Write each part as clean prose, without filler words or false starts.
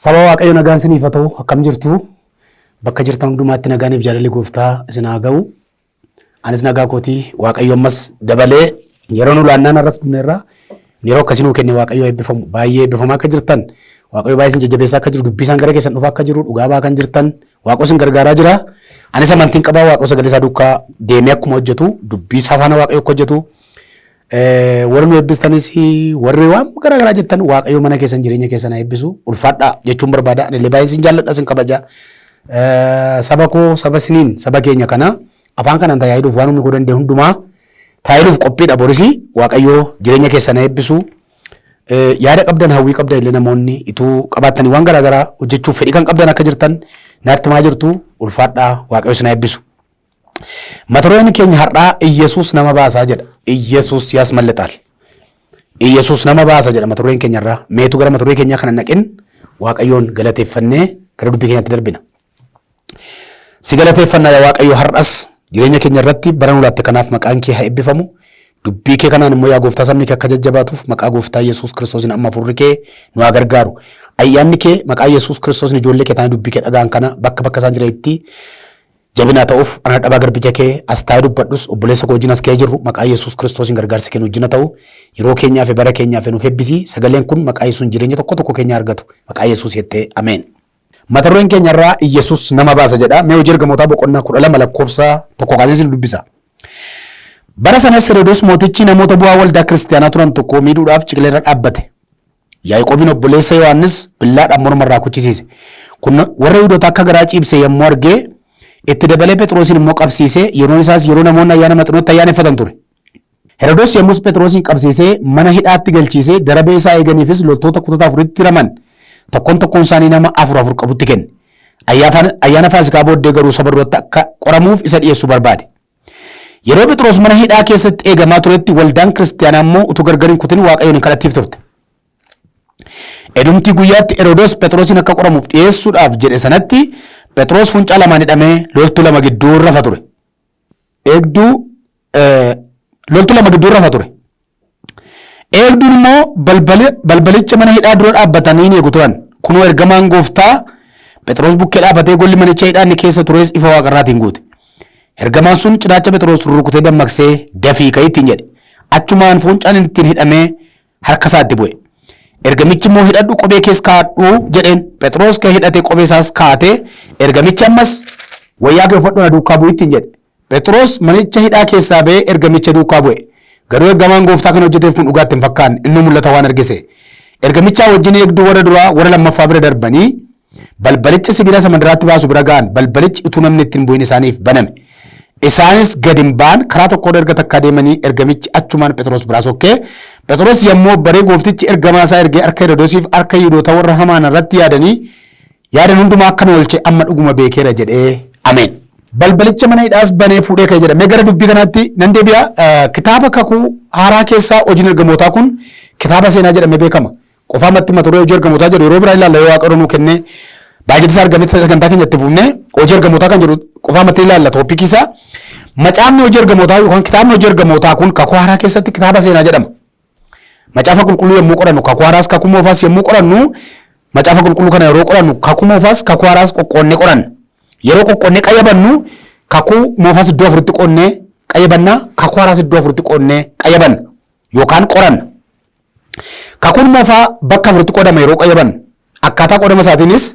Saba Waaqayyo nagaan isiniif haa ta'u, akkam jirtu? Bakka jirtan hundumaatti nagaaniif jaalalli Gooftaa isin haa ga'u. Anis nagaa kootii Waaqayyo ammas dabalee yeroo nu laannaan har'as dhumneerraa yeroo akkasii nuu kenne Waaqayyo eebbifamu. Baay'ee eebbifamaa akka jirtan, Waaqayyo baay'ee isin jajjabeessaa akka jiru, dubbii isaan gara keessan dhufaa akka jiru, dhugaa ba'aa kan jirtan, Waaqo isin gargaaraa jira. Anis amantiin qabaa Waaqo sagalee isaa duukaa deemee akkuma hojjetu, dubbii isaa faana Waaqayyo akka hojjetu. Warri nu eebbistanis warri waan garaagaraa jettan Waaqayyo mana keessan jireenya keessan haa eebbisu. Ulfaadhaa jechuun barbaada. Ani illee baay'ee isin jaalladha, isin kabaja. Saba koo, saba isiniin, saba keenya kana afaan kanaan tajaajiluuf waan humni koo danda'e hundumaa tajaajiluuf qophiidha. Boris Waaqayyo jireenya keessan haa eebbisu. Yaada qabdan, hawwii qabdan illee namoonni ituu qabaattanii waan garaagaraa hojjechuuf fedhii kan qabdan akka jirtan naatti maa jirtu. Ulfaadhaa, Waaqayyo isin haa eebbisu. Mata dureen keenya har'aa Iyyasuus nama baasaa jedha. Iyyasuus yaasmalliixaal. Iyyasuus nama baasa jedha mata dureen keenya irraa. Meetu gara mata duree keenyaa kana naqin Waaqayyoon galateeffannee gara dubbii keenyaatti darbina. Si galateeffannaa yaa Waaqayyo har'as jireenya keenya irratti bara nu laatte kanaaf maqaan kee haa eebbifamu. Dubbii kee kanaan immoo yaa Gooftaa sabni kee akka jajjabaatuuf maqaa Gooftaa Iyyasuus Kiristoosiin amma furri kee nu haa gargaaru. Ayyaanni kee maqaa Iyyasuus Kiristoosiin ijoollee kee ta'anii dubbii kee dhaga'an kana bakka bakka isaan jiranitti jabinaa ta'uuf ana dhabaa garbicha kee as taa'ee dubbadhus obboleessa koo wajjin as ka'ee jirru maqaa Yesuus Kiristoosiin gargaarsa kennu wajjin ta'u yeroo keenyaa fi bara keenyaa fi nuuf eebbisi sagaleen kun maqaa Yesuus jireenya tokko tokko keenya argatu maqaa Yesuus jettee ameen. Mata dureen keenya irraa Iyyasuus nama baasa jedha. Mee hojii ergamootaa boqonnaa 12 lakkoofsa tokko kaasee isin dubbisa. Bara sanas Heroodis mootichi namoota bu'aa waldaa kiristaanaa turan tokko miidhuudhaaf ciqileerra dhaabbate. Yaaqoobiin obboleessa Yohaannis billaadhaan morma irraa kuchisiise. Kun warra Yihuudoota akka garaa ciibse yommuu argee itti dabalee Phexrosin immoo qabsiisee yeroon isaas yeroo namoonni ayyaana maxinootti ayyaaneffatan ture. Herodos yommus Phexrosin qabsiisee mana hidhaatti galchiisee darabee isaa eeganiifis loltoota kutata afuritti hiraman tokkoon tokkoon isaanii nama afur qabutti kenne. Ayyaana Faasikaa booddee garuu saba duratti akka qoramuuf isa dhiyeessuu barbaade. Yeroo Phexros mana hidhaa keessatti eegamaa turetti waldaan kiristaanaa immoo utuu gargar hin kutin Waaqayyoon kadhattiif turte. Edumtii guyyaatti Herodos Phexrosin akka qoramuuf dhiyeessuudhaaf jedhe sanatti Phexros fuuncaa lamaan hidhamee loltuu lama gidduu rafa ture. Eegduun immoo balbalicha mana hidhaa dura dhaabbatanii eegu turan. Kunoo ergamaan Gooftaa Phexros bukkee dhaabbatee golli manicha hidhaa inni keessa tures ifa waaqarraatiin guute. Ergamaan sun cinaacha Phexros rurrukutee dammaqsee dafii ka'ii ittiin jedhe. Achumaan fuuncaan inni ittiin hidhamee harka isaatti bu'e. Ergamichi immoo hidhadhu qobee kees kaa'adhu jedheen. Phexros kee hidhatee qobee isaas kaa'atee ergamichi ammas wayyaa kee uffadhu na duukaa bu'i ittiin jedhe. Phexros manicha hidhaa keessaa ba'ee ergamicha duukaa bu'e. Garuu ergamaan Gooftaa kan hojjeteef kun dhugaatti hin fakkaanne inni mul'ata waan argise. Ergamichaa wajjin eegduu warra duraa warra lammaffaa bira darbanii balbalicha sibiila samandiraatti baasu bira ga'an. Balbalichi utuu namni ittiin bu'in isaaniif baname. Isaanis gad hin ba'an karaa tokko erga takka deemanii ergamichi achumaan Phexros biraa sokkee. Phexros yommuu baree Gooftichi ergamaa isaa ergee harka Heroodosiif harka Yihuudoota warra hamaan irratti yaadan hundumaa akka oolche amma dhuguma beekeera jedhee ameen. Balbalicha mana hidhaas banee fuudhee ka'e jedha. Mee gara dubbii kanaatti nan deebi'a. Kitaaba kakuu haaraa keessaa hojiin ergamootaa kun kitaaba seenaa jedhamee beekama. Qofaamatti mata duree hojii ergamootaa jedhu yeroo biraa ilaalla yoo Waaqayyo nuu kennee baay'ee isaa argamee sagantaa keenyatti fuufnee hojii ergamootaa kan jedhu qofaamatti ilaalla toopikii isaa. Macaafni hojii ergamootaa yookaan kitaabni hojii ergamootaa kun kakuu haaraa keessatti kitaaba seenaa jedhama. Macaafa qulqulluu yommuu qorannu kakuu haaraas kakuu moofaas yommuu qorannu macaafa qulqulluu kana yeroo qorannu kakuu moofaas kakuu haaraas qoqqoonnee qoranna. Yeroo qoqqoonnee qayyabannu kakuu moofaas iddoo afuritti qoonnee qayyabanna kakuu haaraas iddoo afuritti qoonnee qayyabanna yookaan qoranna. Kakuun moofaa bakka afuritti qoodama yeroo qayyabannu akkaataa qoodama isaatiinis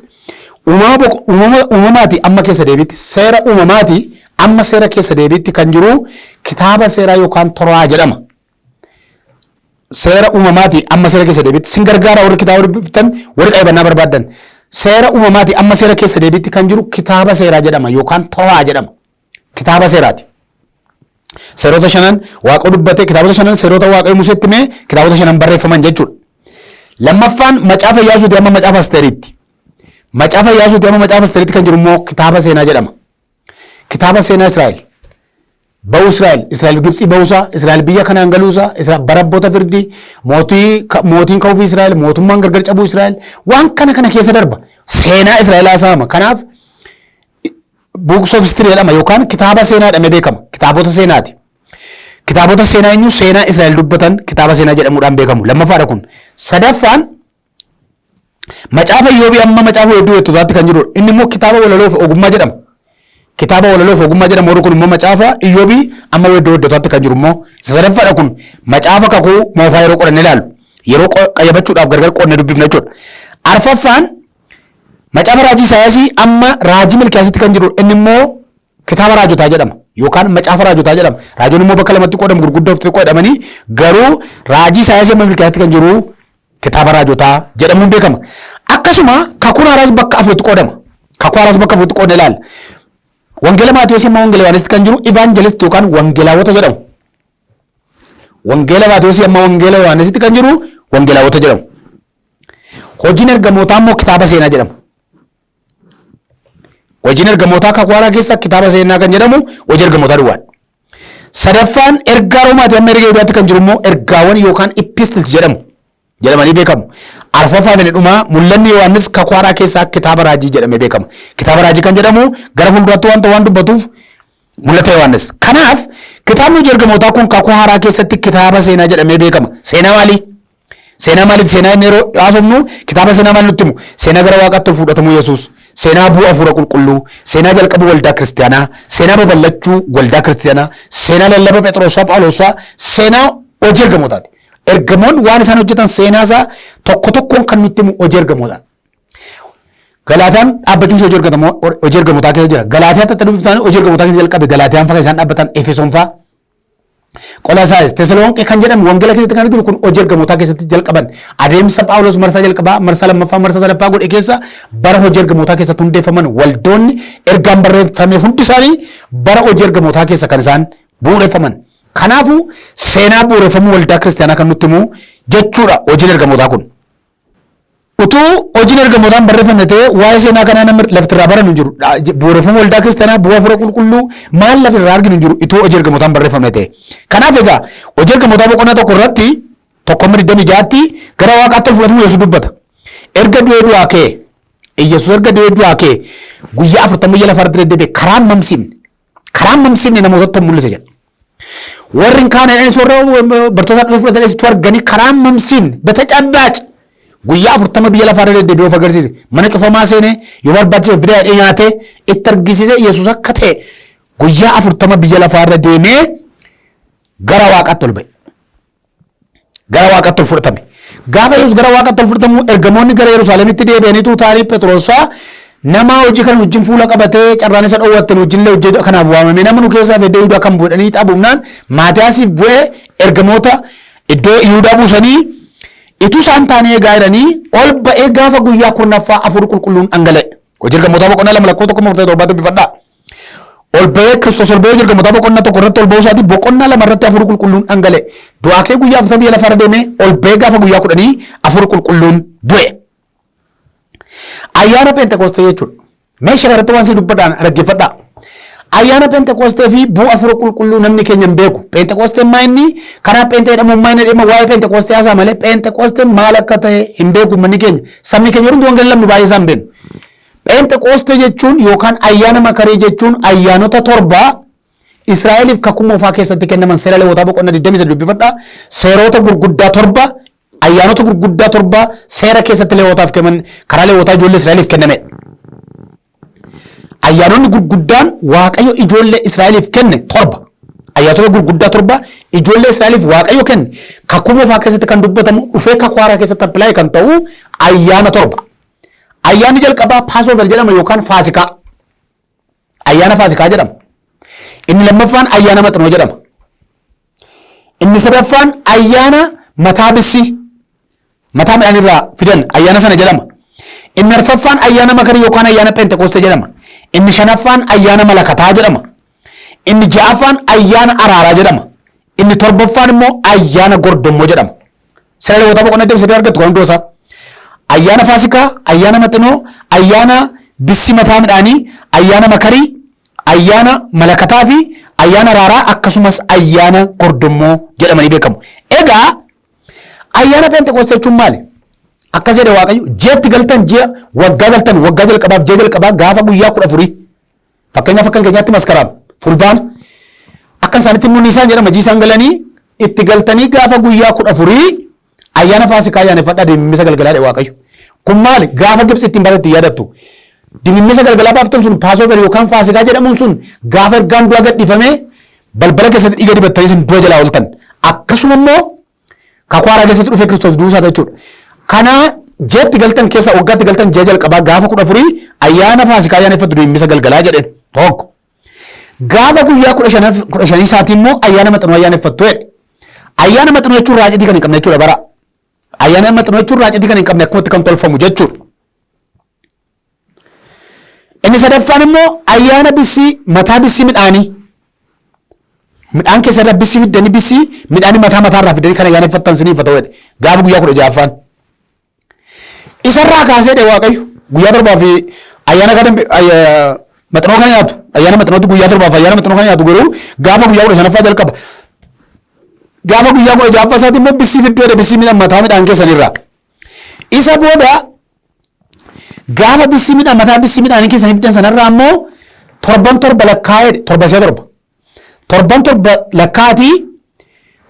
uumamaati amma keessa deebiitti seera uumamaati amma seera keessa deebiitti kan jiru kitaaba seeraa yookaan toraa jedhama. Seera uumamaati amma seera keessa deebiitti sin gargaara warri kitaaba dubbiftan warri qayyabannaa barbaadan. Seera uumamaati amma seera keessa deebiitti kan jiru kitaaba seeraa jedhama yookaan toraa jedhama. Kitaaba seeraati. Seerota shanan Waaqa dubbatee kitaabota shanan seerota Waaqayyo Museetti himee kitaabota shanan barreeffaman jechuudha. Lammaffaan macaafa Iyyaasuuti amma macaafa Asteeriitti. Macaafa Iyyaasuuti amma macaafa Asteeriitti kan jiru immoo kitaaba seenaa jedhama. Kitaaba seenaa Israa'el. Ba'uu Israa'el Gibxii ba'uusaa, Israa'el biyya kanaan galuusaa, bara abboota firdii, mootiin ka'uufii Israa'el, mootummaan gargar cabuu Israa'el, waan kana keessa darba. Seenaa Israa'el haasa'ama. Kanaaf Books of History jedhama yookaan kitaaba seenaa jedhamee beekama. Kitaabota seenaati. Kitaabota seenaa eenyu seenaa Israa'el dubbatan kitaaba seenaa jedhamuudhaan beekamu. Lammaffaadha kun. Sadaffaan Macaafa Iyyoobii amma macaafa hedduu heddutaatti kan jiru inni immoo kitaaba walaloof ogummaa jedhama. Kitaaba walaloof ogummaa jedhama warri kun immoo macaafa Iyyoobii amma hedduu heddutaatti kan jiru immoo sadaffaadha kun macaafa kakuu moofaa yeroo qoranne ilaalu yeroo qayyabachuudhaaf gargar qoodne dubbifna jechuudha. Arfaffaan macaafa raajii Isaayyaasii amma raajii Milkiyaasitti kan jiru inni immoo kitaaba raajotaa jedhama yookaan macaafa raajotaa jedhama. Raajoon immoo bakka lamatti qoodamu gurguddoo fi qoodamanii garuu raajii Isaayyaasii amma Milkiyaasitti kan jiru kitaaba raajotaa jedhamuun beekama. Akkasuma kakuun haaraas bakka afuritti qoodama. Kakuu haaraas bakka afuritti qoodne ilaalla. Wangeela Maatiyoosi amma wangeela Yohaanisitti kan jiru ivaanjelist yookaan wangeelaawota jedhamu. Wangeela Maatiyoosi amma wangeela Yohaanisitti kan jiru wangeelaawota jedhamu. Hojiin ergamootaa immoo kitaaba seenaa jedhama. Hojiin ergamootaa kakuu haaraa keessa kitaaba seenaa kan jedhamu hojii ergamootaa duwwaadha. Sadaffaan ergaa Roomaatii amma erga Yihudaatti kan jiru immoo ergaawwan yookaan epistles jedhamanii beekamu. Arfaffaan inni dhumaa mul'anni Yohaannis kakuu haaraa keessaa kitaaba raajii jedhamee beekama. Kitaaba raajii kan jedhamu gara fuulduraatti waan dubbatuuf mul'ata Yohaannis. Kanaaf kitaabni hojii ergamootaa kun kakuu haaraa keessatti kitaaba seenaa jedhamee beekama. Seenaa maalii? Seenaa maaliif seenaa inni yeroo haasofnu kitaaba seenaa maal nutti himu? Seenaa gara waaqaatti ol fudhatamuu Yesuus, seenaa bu'aa hafuura qulqulluu, seenaa jalqabuu waldaa kiristaanaa, seenaa babal'achuu waldaa kiristaanaa, seenaa lallaba Phexrosaa Phaawulosaa, seenaa hojii ergamootaati. Ergamoonni waan isaan hojjetan seenaa isaa tokko tokkoon kan nutti himu hojii ergamootaati. Galaataan dhaabbachuun hojii ergamootaa keessa jira. Galaataan tattaaffitaan hojii ergamootaa keessa jalqabe Galaataan fa'aa isaan dhaabbatan Efesoon fa'aa. Qolaasaayis Tesaloniqee kan jedhamu wangeela keessatti kan arginu kun hojii ergamootaa keessatti jalqaban adeemsa Phaawulos marsaa jalqabaa marsaa lammaffaa marsaa sadaffaa godhe keessa bara hojii ergamootaa keessatti hundeeffaman waldoonni ergaan barreeffame hundi isaanii bara hojii ergamootaa keessa kan isaan bu'uureffaman. Kanaafuu seenaa bu'uureffamuu waldaa kiristaanaa kan nutti himu jechuudha hojiin ergamootaa kun. Utuu hojiin ergamootaan barreeffamne ta'ee waa'ee seenaa kanaa namni laftirraa baran hin jiru. Bu'uureffamuu waldaa kiristaanaa bu'aa hafuura qulqulluu maal lafirraa arginu hin jiru utuu hojii ergamootaan barreeffamne ta'e. Kanaaf egaa hojii ergamootaa boqonnaa tokko irratti tokkomma 26tti gara waaqaatti ol fudhatamuu Yesuus dubbata. Erga du'ee du'aa ka'e Yesuus erga du'ee du'aa ka'e guyyaa 40 biyya lafaarratti deddeebi'e karaan mamsiifne namootatti mul'ise jedha. Warri kaan jedhanis warra bartoota dhufe fudhatanis tu arganii karaan mamsiifne betacabbaach guyyaa 40 biyya lafaarra deddeebi'ee of agarsiise. Mana cufamaa seenee yoo barbaachise fidee hidhee nyaatee itti argisiise Yesuus akka ta'e guyyaa 40 biyya lafaarra deemee gara waaqaatti ol ba'e. Gara waaqaatti ol fudhatame. Gaafa Yesuus gara waaqaatti ol fudhatamu ergamoonni gara Yerusaalemitti deebi'aniitu taa'anii Phexrosaa nama hojii kan wajjin fuula qabatee carraan isa dhoowwatte wajjin hojii kanaaf waamame nama nu keessaa fedhee Yihudaa kan bu'anii xabuunaan Maatiyaasiif bu'ee ergamoota iddoo Yihudaa buusanii ituu isaan taanee eegaa jedhanii ol ba'ee gaafa guyyaa kurnaffaa hafuurri qulqulluun dhangala'e. Hojii ergamootaa boqonnaa 2:1-7 dubbifadhaa. Ol ba'ee Kiristoos ol ba'ee hojii ergamootaa boqonnaa 1 irratti ol ba'uu isaatii boqonnaa 2 irratti hafuurri qulqulluun dhangala'e. Du'aa kee guyyaa 40 biyya lafaarra deemee ol ba'ee gaafa guyyaa 10 hafuurri qulqulluun bu'e. Ayyaana Peentekoostee jechuudha. Meeshaa irratti waan si dubbadhaan dhaggeeffadhaa. Ayyaana Peentekoostee fi bu'aa hafuura qulqulluu namni keenya hin beeku. Peentekoosteen maa inni karaa Peentekoostee jedhamu maa inni dhimma waa'ee Peentekoostee haasaa malee Peentekoosteen maal akka ta'e hin beeku manni keenya. Sabni keenya hundi wangeela lamnu baay'ee isaan beenu. Peentekoostee jechuun yookaan ayyaana makarii jechuun ayyaanota torba Israa'eliif kakuu moofaa keessatti kennaman seera Lewwotaa boqonnaa 23 dubbifadhaa. Seerota gurguddaa torba ayyaanota gurguddaa torba seera keessatti Lewwotaaf kennaman karaa Lewwotaa ijoollee Israa'eliif kenname. Ayyaanonni gurguddaan Waaqayyo ijoollee Israa'eliif kenne torba. Ayyaanota gurguddaa torba ijoollee Israa'eliif Waaqayyo kenne kakuu moofaa keessatti kan dubbatamu dhufee kakuu haaraa keessatti appilaayi kan ta'u ayyaana torba. Ayyaanni jalqabaa Paasoover jedhama yookaan Faasikaa. Ayyaana Faasikaa jedhama. Inni lammaffaan ayyaana Maxinoo jedhama. Inni sadaffaan ayyaana mataa bissii. Mataa midhaan irraa fidan ayyaana sana jedhama. Inni arfaffaan ayyaana makarii yookaan ayyaana Peentekoostee jedhama. Inni shanaffaan ayyaana malakataa jedhama. Inni ja'affaan ayyaana araaraa jedhama. Inni torbaffaan immoo ayyaana gordommoo jedhama. Seera Lewwotaa boqonnaa 23 argattu kan hundoosaa. Ayyaana Faasikaa, ayyaana Maxinoo, ayyaana bissii mataa midhaanii, ayyaana makarii, ayyaana malakataa fi ayyaana araaraa akkasumas ayyaana gordommoo jedhamanii beekamu. Egaa ayyaana Peentekoostee jechuun maali? Akkas jedhe Waaqayyo ji'atti galtan ji'a waggaa galtan waggaa jalqabaaf ji'a jalqabaa gaafa guyyaa 14 fakkeenyaaf akka keenyaatti maskaraam fulbaana akka isaanitti immoo Niisaan jedhama jiisaan galanii itti galtanii gaafa guyyaa 14 ayyaana Faasikaa ayyaaneffadhaa deemimisa galgalaa dhe Waaqayyo Kun maali? Gaafa Gibxi ittiin batetti yaadattu. Dimimmisa galgalaa baaftan sun Paasoover yookaan Faasikaa jedhamuun sun gaafa ergaan du'a gadhiifamee balbala keessatti dhiiga dibattanii isin du'a jalaa ooltan. Akkasuma immoo kakwaaraa keessatti dhufee Kiristoos duusaa jechuudha. Kana jeetti galtan keessa waggaatti galtan jee jalqabaa gaafa 14 ayyaana Faasikaa ayyaaneffatu dimimmisa galgalaa jedheen tokko. Gaafa guyyaa 15 isaatii immoo ayyaana maxinoo ayyaaneffattu jedhe. Ayyaana maxinoo jechuun raacitii kan hin qabne jechuudha bara. Ayyaana maxinoo jechuun raacitii kan hin qabne akkumatti kan tolfamu jechuudha. Inni sadaffaan immoo ayyaana bissii mataa bissii midhaanii. Midhaan keessa irraa bissii fiddanii bissii midhaanii mataa irraa fiddanii kan ayyaaneffattan siniif ta'u jedhe. Gaafa guyyaa 16ffaan. Isarraa kaasee dhe Waaqayyo guyyaa torbaa fi ayyaana kana maxinoo kana nyaatu. Ayyaana maxinootti guyyaa torbaa fi ayyaana maxinoo kana nyaatu garuu gaafa guyyaa 15ffaa jalqaba. Gaafa guyyaa 16ffaa isaatti immoo bissii fidduu jedhe bissii mataa midhaan keessanirraa. Isa booda gaafa bissii midhaanii keessanii fiddan sanarraa immoo torba lakkaa'ee torba ishee torba lakkaatii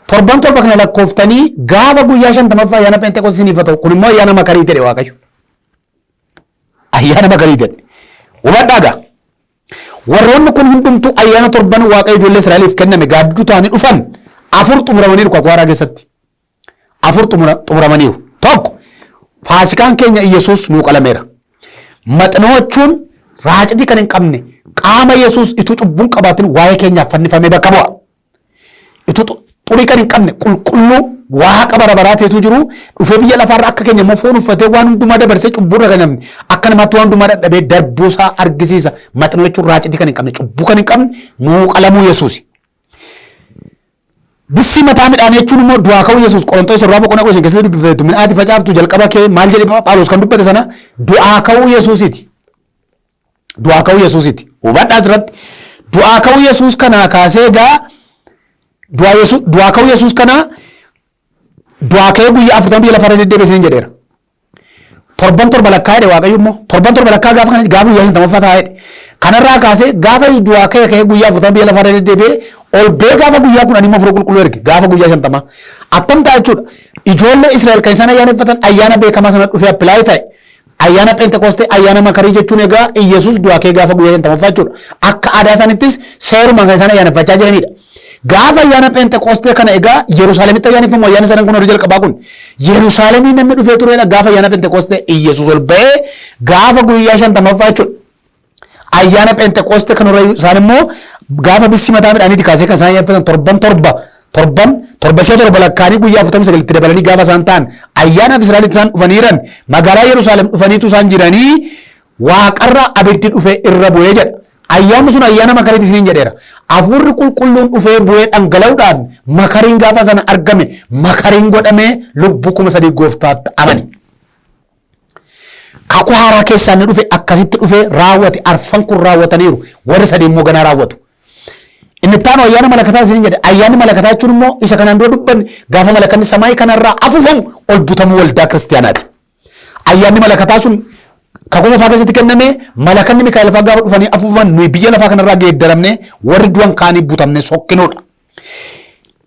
torban torba kana lakkooftanii gaafa guyyaa 50ffaa ayyaana Pheenxeqoostii isiniif ta'u kun immoo ayyaana makarii jedhe Waaqayyo. Ayyaana makarii jedhe. Hubadhaagaa. Warroonni kun hundumtuu ayyaana torban Waaqayyo ijoollee Israa'eliif kenname gaadduu ta'anii dhufan 4 xumuramaniiru kakwaaraa keessatti. 4 xumuramaniiru. Tokko Faasikaan keenya Iyesuus nuu qalameera. Maxinoo jechuun raacitii kan hin qabne qaama Yesuus ituu cubbuun qabaatin waa'ee keenyaaf fannifamee bakka bu'a. Ituu xurii kan hin qabne qulqulluu waaqa bara baraa ta'etu jiru dhufee biyya lafaarra akka keenya immoo foon uffatee waan hundumaa dabarsee cubbuurra kan namni akka namaatti waan hundumaa dadhabee darbuusaa argisiisa. Maxinoo jechuun raacitii kan hin qabne cubbuu kan hin qabne nuu qalamuu Yesuus. Bissii mataa midhaan jechuun immoo du'aa ka'uu Yesuus Qorontoos irraa boqonnaa 15 keessatti dubbifeetu midhaati facaaftu jalqaba kee maal jedhe Phaawulos kan dubbate sana du'aa ka'uu Yesuusiti. Du'aa ka'uu Yesuusiti. Hubadhaa asirratti du'aa ka'uu Yesuus kanaa kaasee egaa du'aa ka'uu Yesuus kanaa du'aa ka'ee guyyaa 40 biyya lafarra deddeebisanii jedheera. Torba lakkaa'ee Waaqayyo immoo torba lakkaa gaafa guyyaa 50ffaa taa'ee kanarraa kaasee gaafa du'aa ka'ee guyyaa 40 biyya lafarra deddeebi'ee ol bee gaafa guyyaa 10 immoo furuu qulqulluu erge gaafa guyyaa 50 attam ta'a jechuudha. Ijoollee Israa'el kan isaan ayyaaneffatan ayyaana beekamaa sana dhufee appilaayii ta'e. Ayyaana Pheenxeqoostee ayyaana makarii jechuun egaa Iyesuus du'aa ka'ee gaafa guyyaa 50ffaa jechuudha. Akka aadaa isaanittis seeruma kan isaan ayyaaneffachaa jiranidha. Gaafa ayyaana Pheenxeqoostee kana egaa Yerusaalemitti ayyaaneffamu ayyaana sana kun hojii jalqabaa kun Yerusaalemii namni dhufee turedha gaafa ayyaana Pheenxeqoostee Iyesuus ol ba'ee gaafa guyyaa 50ffaa jechuudha. Ayyaana Pheenxeqoostee kan irra isaan immoo gaafa bissii mataa midhaaniiti kaasee kan isaan ayyaaneffatan torba ishee torba lakkaanii guyyaa 49 dabalanii gaafa isaan ta'an ayyaanaaf Israa'elitti isaan dhufaniiran magaalaa Yerusaalem dhufaniitu isaan jiranii waaqarra abiddi dhufee irra bu'ee jedha. Ayyaanni sun ayyaana makariiti isiniin jedheera. Hafuurri qulqulluun dhufee bu'ee dhangala'uudhaan makariin gaafa sana argame makariin godhamee lubbuu 3,000 gooftaatti amani. Kakuu haaraa keessaa inni dhufe akkasitti dhufee raawwate arfan kun raawwataniiru warri sadii immoo ganaa raawwatu. Inni taanu ayyaana malakataa isiniin jedhe ayyaanni malakataa jechuun immoo isa kanaan dura dubbanne gaafa malakanni samaayii kanarraa afuufamu ol butamuu waldaa kiristiyaanaati. Ayyaanni malakataa sun kakuu lafaa keessatti kenname malakanni Mikaa'el fa'aa gaafa dhufanii afuufaman nuyi biyya lafaa kanarraa geeddaramne warri du'an kaanii butamne sokkinoodha.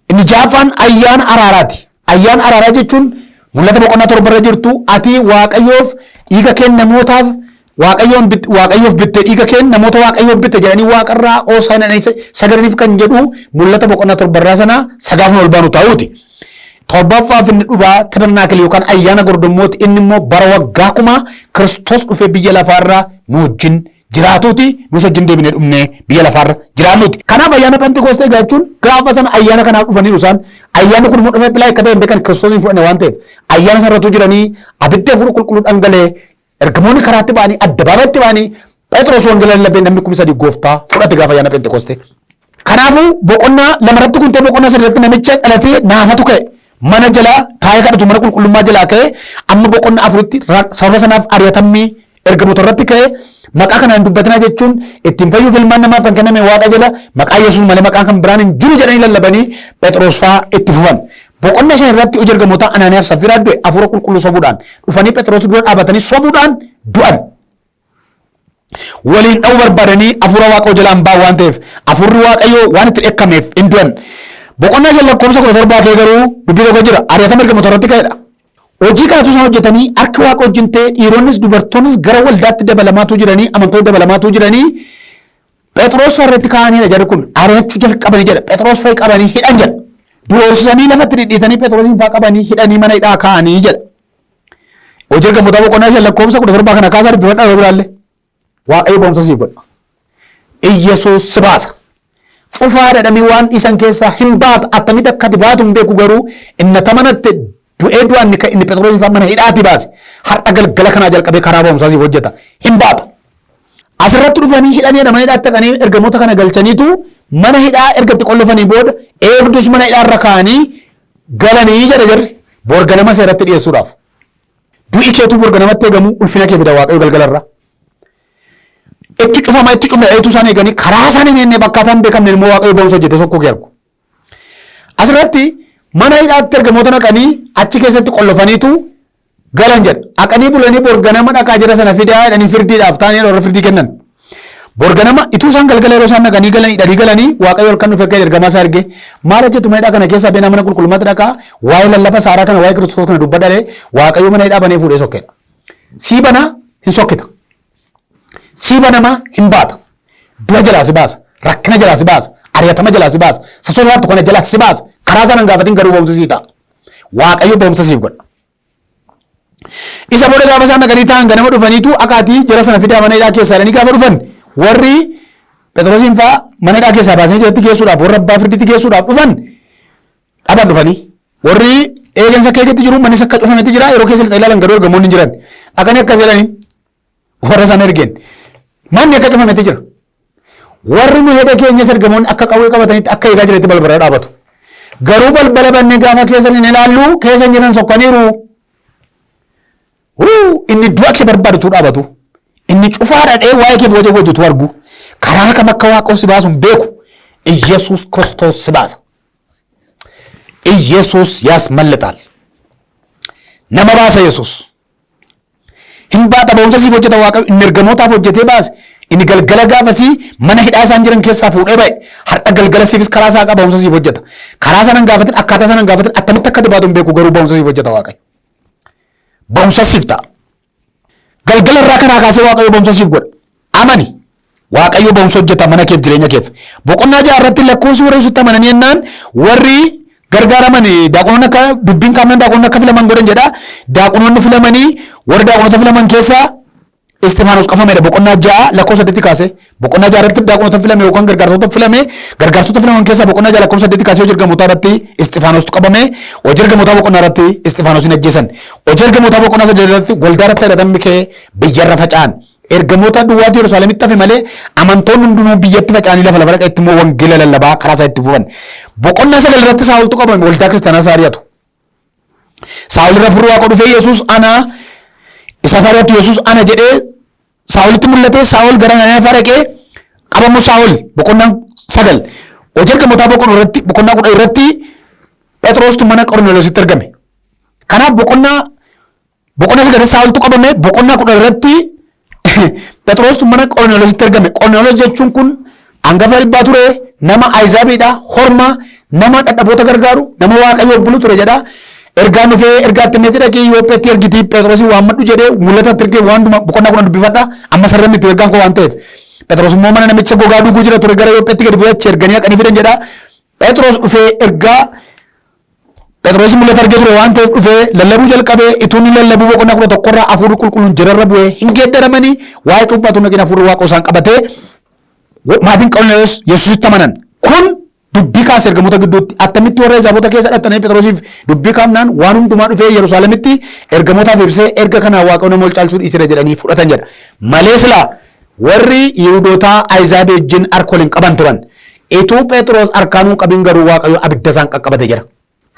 Inni jaaffaan ayyaana araaraati. Ayyaana araaraa jechuun mul'ata boqonnaa 7 irra jirtu ati Waaqayyoof dhiiga kee namootaaf Waaqayyoof bitte dhiiga kee namoota Waaqayyoof bitte jedhanii waaqarraa oosaan sagadaniif kan jedhu mul'ata boqonnaa 7 irraa sana sagaafni ol baanu ta'uuti. Torbaffaaf inni dhufaa tabernaakil yookaan ayyaana gordommooti inni immoo bara waggaa kuma Kiristoos dhufee biyya lafaarraa nu wajjin jiraatuuti nus wajjin deebinee dhumnee biyya lafaarra jiraannuuti. Kanaaf ayyaana Pheenxeqoostee jechuun gaafa sana ayyaana kanaaf dhufaniiru isaan ayyaanni kun immoo dhufee pilaa akka ta'e beekan Kiristoos hin fudhanne waan ta'eef ayyaana sanarratti jiranii abidda fuudhu qulqulluu dhangalee ergamoonni karaatti ba'anii addabaabaatti ba'anii Phexros wangeela lallabee namni 3,000 gooftaa fudhate gaafa ayyaana Pheenxeqoostee. Kanaafuu boqonnaa lamarratti kun ta'e boqonnaa sadiirratti namicha dhalatee naafatu ka'e. Mana jalaa taa'ee kadhatu mana qulqullummaa jalaa ka'e amma boqonnaa 4tti sababa sanaaf ari'atamii ergamoota irratti ka'e maqaa kanaan dubbatinaa jechuun ittiin fayyuuf ilmaan namaaf kan kenname waaqa jala maqaa Yesuus malee maqaan kan biraan hin jiru jedhanii lallabanii Phexros fa'aa itti fufan. Boqonnaa 5 irratti hojii ergamoota Anaaniyaaf Saffiraa du'e hafuura qulqulluu sobuudhaan dhufanii Phexros dura dhaabatanii sobuudhaan du'an. Waliin dha'uu barbaadanii hafuura waaqa jalaan ba'aa waan ta'eef hafuurri waaqayyoo waan itti dhekkameef hin du'an. Boqonnaa 6 lakkoofsa 17 kee garuu dubbii tokko jira ari'atama ergamoota irratti ka'edha. hojii kanatu isaan hojjetanii harka waaqa wajjin ta'e dhiironnis dubartoonnis gara waldaatti dabalamaatu jiranii amantoonni dabalamaatu jiranii Phexros irratti kaa'anii jedha kun ari'achuu jalqabanii jedha Phexros fa'i qabanii hidhan jedha doorsisanii lafatti dhidhiitanii Phexrosin fa'a qabanii hidhanii mana hidhaa kaa'anii jedha hojii ergamoota boqonnaa shan lakkoofsa 17 kana kaasaa dubbifadhaa yoo biraallee waaqayyo boonsa siif godha Iyyesuus si baasa cufaa dhadhamii waan dhiisan keessaa hin baatu attamitti akka baatu hin beeku garuu inni tamanatte du'ee du'aan inni Phexrosin fa'a mana hidhaatti baase har'a galgala kanaa jalqabee karaa boonsaa siif hojjeta hin baatu. Asirratti dhufanii hidhanii mana hidhaatti dhaqanii ergamoota kana galchaniitu mana hidhaa ergatti qollofanii booda eegdus mana hidhaa irra kaa'anii galanii jedha jarri borganama seeratti dhiyeessuudhaaf. Du'i keetu borganamatti eegamu ulfina kee fida waaqayyo galgalarra. Itti cufama itti cufna eetu isaan eeganii karaa isaan hin eenne bakkaataan beekamne immoo waaqayyo boonsa hojjete sokkoo kee argu. Asirratti mana hidhaatti ergamoota naqanii achi keessatti qollofaniitu galan jedha haqanii bulanii borganama dhaqaa jira sana fidaa jedhanii firdiidhaaf taa'anii warra firdii kennan borganama ituu isaan galgala yeroo isaan dhaqanii galanii galanii waaqayyo halkan dhufe akka ergamaa isaa arge maal hojjetu mana hidhaa kana keessaa beenaa mana qulqullummaatti dhaqaa waa'ee lallaba saaraa kana waa'ee kiristoos kana dubbadhalee waaqayyo mana hidhaa banee fuudhee sokkedha sii banaa hin sokkita sii banama hin baata du'a jalaa si baasa rakkina jalaa si baasa ari'atama jalaa si baasa sasoraattu kana jalaa si baasa karaa sanaan gaafatiin garuu boomsa sii ta'a waaqayyo boomsa siif godha. Isa booda gaafa isaan dhaqanii ta'an ganama dhufaniitu akaatii jara sana fidaa mana hidhaa keessaa jedhanii gaafa dhufan warri Phexrosin fa'a mana hidhaa keessaa baasanii jalatti geessuudhaaf warra abbaa firdiitti geessuudhaaf dhufan dhaban dhufanii warri eegansa keeketti jiru manni akka cufametti jira yeroo keessa lixa ilaalan garuu ergamoonni jiran dhaqanii akkas jedhanii warra sana ergeen manni akka cufametti jira warri nu hidha keenyas ergamoonni akka qawwee qabatanitti akka eegaa jiranitti balbala dhaabatu garuu balbala bannee gaafa keessa hin ilaallu keessa jiran sokkaniiru. Inni du'a kee barbaadatu dhaabatu inni cufaa dhadhee waa'ee kee boojii hojjetu argu karaa kam akka waaqayyo si baasu beeku Iyyesuus Kiristoos si baasa. Iyyesuus yaasmallixaal nama baasa Yesuus hin baata boonsa siif hojjeta waaqayyo inni ergamootaaf hojjetee baase inni galgala gaafasii mana hidhaa isaan jiran keessaa fuudhee ba'e har'a galgala siifis karaa isaa qaba boonsa siif hojjeta karaa sanaan gaafatin akkaataa sanaan gaafatin attamitti akka dibaatu hin beeku garuu boonsa siif hojjeta waaqayyo. Boonsa siif ta'a. Galgala irraa kanaa kaasee waaqayyo boonsa siif godha. Amani. Waaqayyo boonsa hojjeta mana keef jireenya keef. Boqonnaa 6 irratti lakkoofsi warri sitti amananii jennaan warri gargaaraman daaqunoonni akka dubbiin kaamnan daaqunoonni akka filaman godhan jedha. Daaqunoonni filamanii warri daaqunoota filaman keessaa Istifaanos qafameedha. Boqonnaa 6 lakkoofsa 8 kaasee. Boqonnaa 6 irratti daaqunoota filame yookaan gargaartota filame gargaartota filaman keessaa boqonnaa 6 lakkoofsa 8 kaasee hojii ergamootaa irratti Istifaanostu qabame. Hojii ergamootaa boqonnaa irratti Istifaanosin ajjeesan. Hojii ergamootaa boqonnaa 8 irratti waldaa irratti hidhatamni kee biyyarra faca'an. Ergamoota duwwaatu Yerusaalemitti hafe malee amantoonni hundinuu biyyatti faca'anii lafa dhaqa itti immoo wangeela lallabaa karaa isaa itti fufan. Boqonnaa 9 irratti Saa'oltu qabame waldaa kiristaanaa Saariyaatu. Saa'ol irra furuu waaqa dhufee Yesuus ana isa Saariyaatu Yesuus ana jedhee Saa'olitti mul'ate Saa'ol gara Nanaafaa dhaqee qabamu Saa'ol boqonnaa 9 hojii ergamootaa boqonnaa 10 irratti Phexrostu mana Qorneelositti argame. Kanaaf boqonnaa 9 Saa'oltu qabame boqonnaa 10 irratti Phexrostu mana Qorneelositti argame. Qorneelos jechuun kun hangafa dhibbaa ture nama Ayzaabiidha horma nama dhadhaboota gargaaru nama waaqayyo bulu ture jedha. Ergaan dhufee ergaatti meetii dhaqee Yoopheetti ergitii Phexrosin waammadhu jedhee mul'atatti ergee waan boqonnaa 10 dubbifadha amma sararri itti ergaan koo waan ta'eef Phexros immoo mana namicha gogaa dhuguu jira ture gara Yoopheetti gadi bu'ee achi erganii haqanii fidan jedha. Phexros dhufee ergaa Phexros mul'ata argee ture waan ta'eef dhufee lallabuu jalqabee ituun lallabuu boqonnaa 11 irraa hafuurri qulqulluun jirarra bu'ee hin geeddaramanii waa'ee cuuphaatu nagina hafuurri waaqa isaan qabatee maatiin Qorneelos Yesuusitti amanan kun dubbii kaas ergamoota gidduutti attamitti warra Isaabota keessa dhattanii Phexrosiif dubbii kaamnaan waan hundumaa dhufee Yerusaalemitti ergamootaaf ibsee erga kana waaqayyo nama ol caalchuu dhiisira jedhanii fudhatan jedha. Malee silaa warri Yihuudootaa Ayzaabii wajjin harka waliin qaban turan ituu Phexros harkaanuu qabin garuu waaqayyo abidda isaan qaqqabate jira.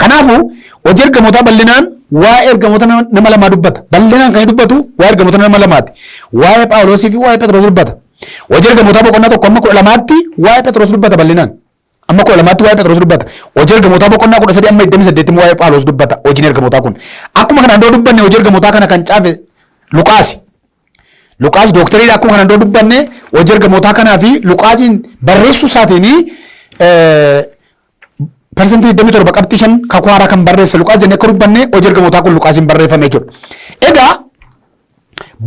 Kanaafuu hojii ergamootaa bal'inaan waa'ee ergamoota nama lamaa dubbata. Bal'inaan kan dubbatu waa'ee ergamoota nama lamaati. Waa'ee Phaawulosii fi waa'ee Phexros dubbata. Hojii ergamootaa boqonnaa 1 amma 12tti waa'ee Phexros dubbata bal'inaan. Amma 12tti waa'ee Phexros dubbata. Hojii ergamootaa boqonnaa 13 amma 28tti waa'ee Phaawulos dubbata. Hojiin ergamootaa kun akkuma kanaan dura dubbanne hojii ergamootaa kana kan caafe Luqaasi. Luqaas doktariidha akkuma kanaan dura dubbanne hojii ergamootaa kanaa fi Luqaasiin barreessuu isaatiin persentii 27 qabxii 5 kakuu haaraa kan barreesse Luqaas jennee akka dubbanne hojii ergamootaa kun Luqaasiin barreeffamee jiru. Egaa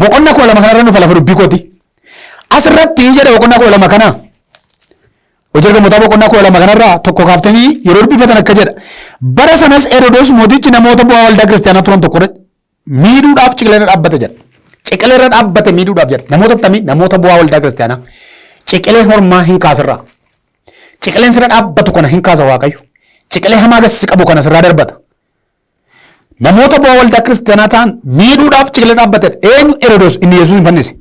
boqonnaa 12 kanarra nuuf lafa dubbii kooti. Asirratti jedha boqonnaa 12 kana hojii ergamootaa boqonnaa 12 kanarraa tokko kaaftanii yeroo dubbifatan akka jedha. Bara sanas Herodoos mootichi namoota bu'aa waldaa kiristaanaa turan tokko miidhuudhaaf ciqileerra dhaabbate jedha. Ciqileerra dhaabbate miidhuudhaaf jedha. Namoota akkamii? Namoota bu'aa waldaa kiristaanaa. Ciqilee hormaa hin kaasirraa. Ciqileen sirra dhaabbatu kana hin kaasa Waaqayyo. Ciqilee hamaa agarsiisa qabu kana sirraa darbata. Namoota bu'aa waldaa kiristaanaa ta'an miidhuudhaaf ciqilee dhaabbatedha. Eenyu Herodoos inni Yesuus hin fannise.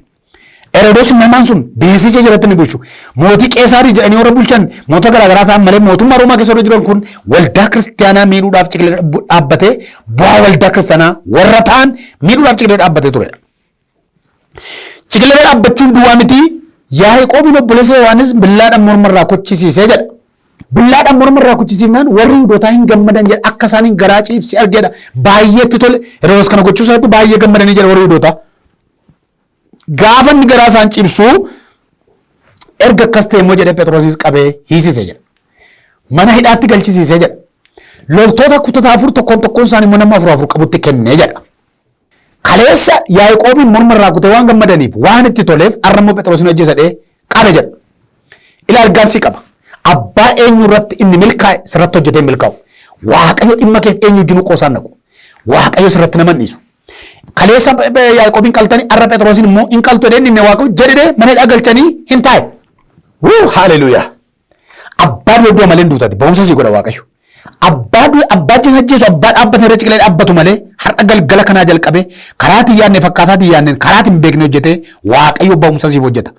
Herodoos namaan sun beensisee jalatti ni bulchu. Mootii Qeesaarii jedhanii warra bulchan mootota garaagaraa ta'an malee mootummaa Roomaa keessa warra jiran kun waldaa kiristaanaa miidhuudhaaf ciqilee dhaabbatee bu'aa waldaa kiristaanaa warra ta'an miidhuudhaaf ciqilee dhaabbatee turedha. Ciqilee dhaabbachuuf duwwaa miti Yaaqoobiin obboleessa Yohaannis billaadhaan mormarraa kochisiisee jedha. Billaadhaan mormarraa kochisiifnaan warri Yihuudootaa hin gammadan jedha. Akka isaaniin garaa ciibsi argeedha. Baay'eetti tole. Herodoos kana gochuu isaatti baay'ee gammadanii jedha warri Yihuudootaa. Gaafa inni garaa isaan ciibsu erga akkas ta'e immoo jedhee Phexrosis qabee hiisise jedha. Mana hidhaatti galchisiisee jedha. Loltoota kutata afur tokkoon isaanii immoo nama afur qabutti kennee jedha. Kaleessa Yaaqoobiin mormarraa kutee waan gammadaniif waan itti toleef arrammoo Phexrosin hojjesadhee qabe jedha. Ila argaansi qaba. Abbaa eenyu irratti inni milkaa'e sirratti hojjetee milkaa'u. Waaqayyo dhimma keef eenyu jiru qoosaan naqu. Waaqayyo sirratti nama dhiisu. Kaleessa Yaaqoobiin qaltanii arra Phexrosin immoo hin qaltu jedhee inni Waaqayyo jedhee mana hidhaa galchanii hin taa'e. Haaleluyyaa. Abbaa iddoo malee hin duutati. Ba'umsa sii godha Waaqayyo. Abbaa jeessa jeesu abbaa dhaabbata irra ciqilee dhaabbatu malee har'a galgala kanaa jalqabee karaa xiyyaanne fakkaataa xiyyaanneen karaa hin beekne hojjetee Waaqayyo ba'umsa siif hojjeta.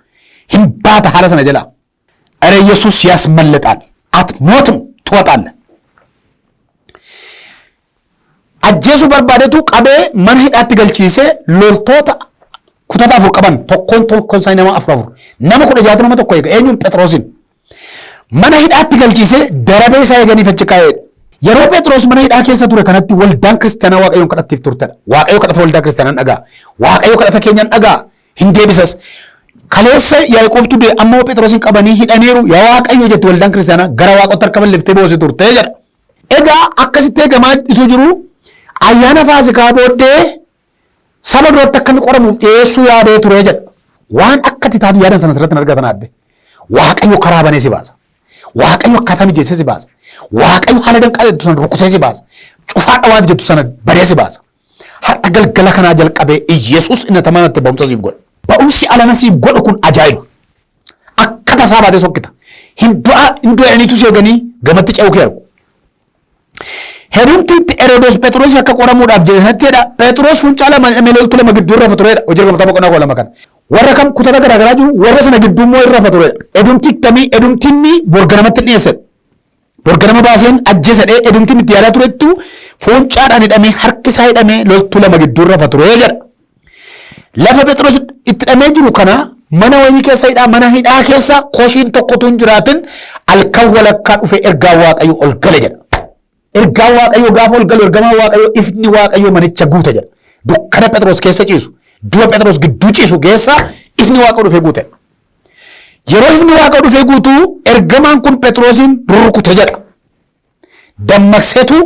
Hin baata haala sana jala. Ere Yesuus ያስመልጣል አትሞትም ትወጣለህ. Ajjeesu barbaadetu qabee mana hidhaatti galchiisee loltoota kutata afur qaban tokkoon isaanii nama afur nama 16 nama tokko eega eenyuun Phexrosin mana hidhaatti galchiisee darabee isaa eeganii fachi kaa'ee yeroo Phexros mana hidhaa keessa ture kanatti waldaan kiristaanaa Waaqayyoon kadhattiif turtedha. Waaqayyo kadhata waldaa kiristaanaan dhagaa. Waaqayyo kadhata keenyaan dhagaa hin deebisas. Kaleessa Yaaqoobtu de ammoo Phexrosin qabanii hidhaniiru yaa Waaqayyo jetti waldaan kiristaanaa gara Waaqotti harkaban liftee boosee turte jedha. Egaa akkasitti eegamaa itti jiru ayyaana Faasikaa booddee saba duratti akka inni qoramuuf dhiyeessuu yaadee ture jedha. Waan akkati taatu yaadan sana sirratti argatan abbe. Waaqayyo karaa banee si baasa. Waaqayyo akkaataa mijeessee si baasa. Waaqayyo haala danqaa jettu sana rukutee si baasa. Cufaadha waan jettu sana baree si baasa. Har'a galgala kanaa jalqabee Yesuus inni tamanatti ba'umsa siif godha. Ba'umsi alana siif godhu kun ajaa'iba. Akka tasaa baatee sokkita. Hin du'a aniitu si eeganii gamatti ce'uu kee argu. Hedumtiitti Herodoos Phexros akka qoramuudhaaf jedhanatti jedha. Phexros fuuncaa lama loltu lama gidduu irra turedha. Hojii ergamootaa boqonnaa 12 kana. Warra kam kutata garaagaraa jiru warra sana gidduu immoo irra turedha. Hedumtinni borganamatti dhiyeessedha. Borganama baaseen ajjeesadhee hedumtinni itti yaadaa turettu fuuncaadhaan hidhamee harki isaa hidhamee loltu lama gidduu irra turee jedha. Lafa Phexros itti hidhamee jiru kana mana wayii keessa mana hidhaa keessa koshiin tokkotu hin jiraatin halkan walakkaa dhufee ergaa Waaqayyo ol gale jedha. Ergaa Waaqayyo gaafa ol galu ergamaa Waaqayyo ifni Waaqayyo manicha guute jedha. Dukkana Phexros keessa ciisu du'a Phexros gidduu ciisu keessa ifni Waaqayyo dhufee guute. Yeroo ifni Waaqayyo dhufee guutu ergamaan kun Phexrosin rukute jedha. Dammaqseetu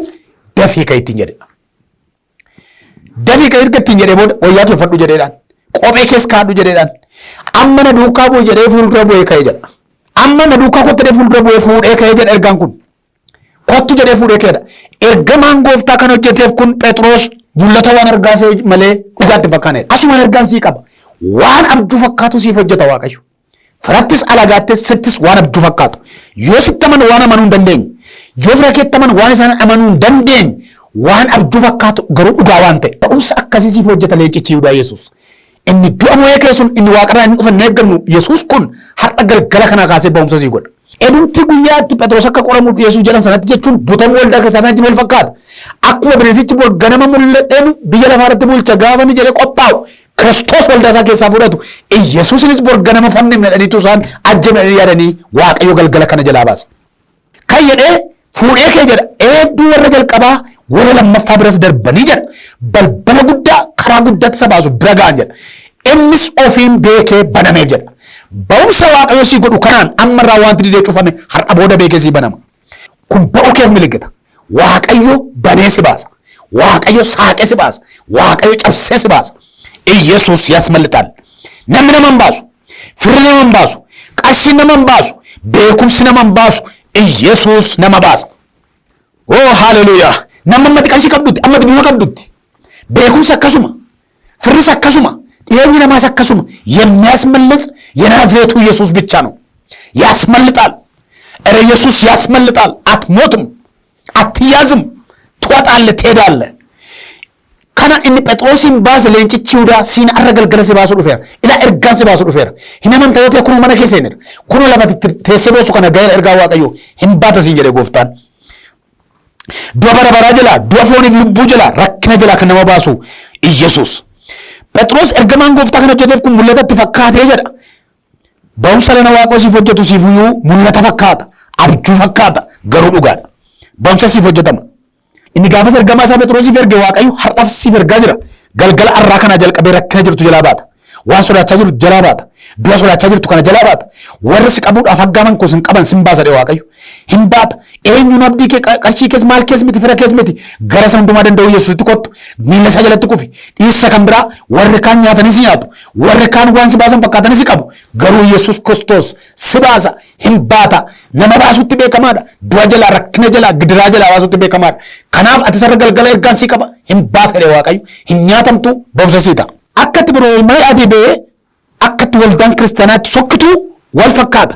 dafii ka'e ittiin jedhe. Dafii ka'e erga ittiin jedhee booda wayyaa tuffadhu jedheedhaan. Kophee keessa kaadhu jedheedhaan. Amma na duukaa bu'e jedhee fuuldura bu'ee ka'e jedha. Amma na duukaa kottee fuuldura bu'ee fuudhee ka'e jedha ergaan kun. Kottu jedhee fuudhee ka'edha. Ergamaan gooftaa kan hojjeteef kun Phexros mul'ata waan argaa malee dhugaatti fakkaanedha. Asumaan ergaan sii qaba. Waan abjuu fakkaatu siif hojjeta Waaqayyo. Firattis alagaattis sittis waan abjuu fakkaatu. Yoo sitti aman waan amanuu hin dandeenye. Yoo fira keetti aman waan isaan amanuu hin dandeenye. Waan abjuu fakkaatu garuu dhugaa waan ta'e. Ba'umsa akkasii siif hojjeta leencichi Yihudaa Yesuus. Inni du'a mo'ee keessuun inni waaqarraa hin dhufan eeggannu Yesuus kun har'a galgala kanaa kaasee ba'umsa sii godha. Edumti guyyaatti Phexros akka qoramuuf dhiyeessuu jedhan sanatti jechuun butamuu waldaa kiristaanaa wal fakkaata. Akkuma bineensichi ganama mul'adheen biyya lafaa irratti bulcha gaafa inni jedhee qophaa'u Kiristoos waldaa isaa keessaa fudhatu Yesuusinis ganama fannifne dhaniitu isaan ajjeefne yaadanii Waaqayyo galgala kana jalaa baase. Kan jedhee fuudhee kee jedha eedduu warra jalqabaa warra lammaffaa biras darbanii jedha balbala guddaa karaa guddaatti isa baasu bira ga'an jedha. Innis ofiin beekee banameef jedha. Ba'umsa Waaqayyo sii godhu kanaan ammarraa wanti didee cufame har'a booda beekee sii banama. kun ba'uu keef miliqita. Waaqayyo banee si baasa. Waaqayyo saaqee si baasa. Waaqayyo cabsee si baasa. Iyesuus ያስመልጣል። namni nama hin baasu, firri nama hin baasu, qarshiin nama hin baasu, beekumsi nama hin baasu, Iyesuus nama baasa. Oh haleluuyaa! Nama ammatti qarshii qabdutti, ammatti bifa qabdutti, beekumsi akkasuma, firris akkasuma, dhiyeenyi namaas akkasuma የሚያስመልጥ የናዝሬቱ ኢየሱስ ብቻ ነው። ያስመልጣል። እረ ኢየሱስ ያስመልጣል። አትሞትም፣ አትያዝም፣ ትወጣለህ፣ ትሄዳለህ። ከና እኒ ጴጥሮስን ባስ ለእንጭቺ ውዳ ሲን አረገልገለ ሲባሱ ዱፌራ ኢላ ኤርጋን ሲባሱ ዱፌራ ሂነመን ተወቴ ኩኑ መነ ኬሰነር ኩኑ ለፈት ተሰቦሱ ከነ ጋር ኤርጋ ዋቀዮ ሂምባተ ሲንጀለ ጎፍታን ዱበረበራ ጀላ ዱፎን ልቡ ጀላ ረክነ ጀላ ከነመ ባሱ ኢየሱስ ጴጥሮስ ኤርገማን ጎፍታ ከነ ጆቴፍ ሙለተ ተፈካተ ጀዳ በውሰለነ ዋቆ ሲፎጀቱ ሲፉዩ ሙለተ ፈካታ አብጁ ፈካታ ገሩ ዱጋዳ በውሰ ሲፎጀተማ inni gaafas ergamaa isaa Phexrosiif erge Waaqayyo har'aaf siif ergaa jira. Galgala arraa kana jalqabee rakkina jirtu jalaa baata. Waan sodaachaa jirtu jalaa baata. Du'a sodaachaa jirtu kana jalaa baata. Warri si qabuudhaaf haggaaman koo sin qaban sin baasa dhee Waaqayyo. Hin baata. Eenyuun abdii kee qarshii kees maal kees miti fira kees miti gara isa hundumaa danda'u Yesuusitti kottu miila isaa jalatti kufi. Dhiissa kan biraa warri kaan nyaatanis nyaatu. Warri kaan waan si baasan fakkaatanis qabu. Garuu Yesuus Kiristoos si baasa. Hin baata. Nama baasutti beekamaadha. Du'a jalaa rakkina jalaa gidiraa jalaa baasutti beekamaadha. Kanaaf ati sarara galgala ergaan si qaba. Hin baata dhee Waaqayyo. Hin nyaatamtu boomsa sii ta'a. Akkatti biroo maal adii bee akkatti waldaan kiristaanaatti sokkitu wal fakkaata.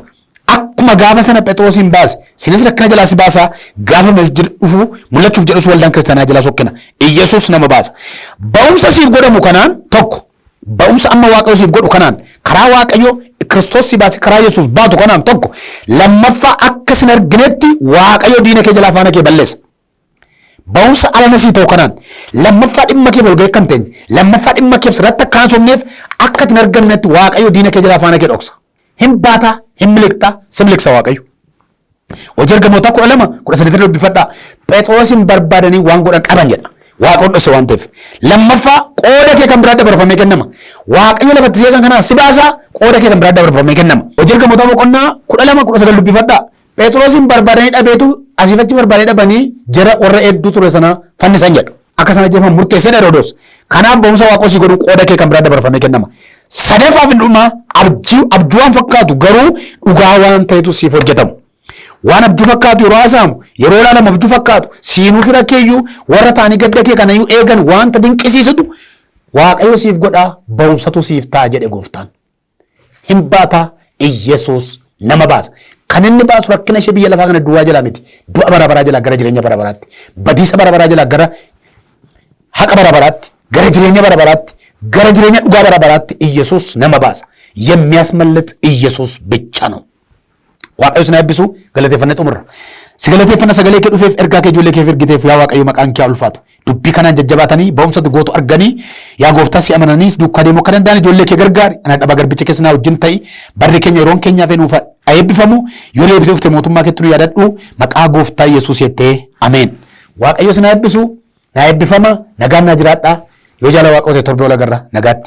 Akkuma gaafa sana Phexrosin baase sinis rakkina jalaa si baasa. Gaafa masjid dhufu mul'achuuf jedhus waldaan kiristaanaa jalaa sokkina. Iyesuus nama baasa. Ba'umsa siif godhamu kanaan tokko. Ba'umsa amma Waaqayyo siif godhu kanaan karaa Waaqayyo Kiristoos si baase karaa Yesuus baatu kanaan tokko. Lammaffaa akka sin arginetti Waaqayyo diina kee jalaa faana kee balleessa. Ba'umsa alana sii ta'u kanaan lammaffaa dhimma keef olga'ee kan ta'e lammaffaa dhimma keef sirratti akka haasofneef akka hin argamnetti Waaqayyo diina kee jalaa faana kee dhoksa. Hin baata, hin miliqxa, si miliqsa Waaqayyo. Hojii ergamoota 12:18 dubbifadhaa. Phexrosin barbaadanii waan godhan dhaban jedha. Waaqayyo dhose waan ta'eef. Lammaffaa qooda kee kan biraa dabarfamee kennama. Waaqayyo lafatti seeqan kanaa si baasaa qooda kee kan biraa dabarfamee kennama. Hojii ergamoota 12:19 dubbifadhaa. Phexrosin barbaadanii dhabeetu asiifachi barbaadee dhabanii jara warra hedduu ture sana fannisan jedhu. Akka sana jeefan murteessee Heroodis. Kanaaf ba'umsa Waaqayyo si godhu qooda kee kan biraa dabarfamee kennama. Sadaffaaf hin dhumaa abjuu waan fakkaatu garuu dhugaa waan ta'etu siif hojjetamu. Waan abjuu fakkaatu yeroo haasa'amu yeroo ilaalamu abjuu fakkaatu siinuu fira keeyyuu warra taanii gadda kee kanayyuu eegan wanta dinqisiisatu Waaqayyo siif godhaa ba'umsatu siif ta'a jedhe gooftaan. Hin baata Iyesuus nama baasa. Kan inni baasu rakkina ishee biyya lafaa kana duwwaa jalaa miti. Du'a bara baraa jalaa gara jireenya bara baraatti. Badiisa bara baraa jalaa gara haqa bara baraatti. Gara jireenya bara baraatti. Gara jireenya dhugaa bara baraatti Iyesuus nama baasa. የሚያስመልጥ ኢየሱስ ብቻ ነው። waaqayyo sin eebbisu galateeffannee xumurra. Si galateeffanna sagalee kee dhufeef ergaa kee ijoollee keef ergiteef yaa waaqayyo maqaan kee ulfaatu. Dubbii kanaan jajjabaatanii ba'umsa gootu arganii yaa gooftaa si amananiis duukaa deemuu akka danda'an ijoollee kee gargaari. Ana dhaba garbicha keessanaa wajjin ta'i barri keenya yeroon keenyaaf nuuf eebbifamu yoo deebitee ufte mootummaa keetti nu yaadadhu maqaa gooftaa Yesuus jettee ameen. Waaqayyo sin eebbisu na eebbifama nagaan na jiraadhaa yoo jaala waaqayyo torbe ola garra nagaatti.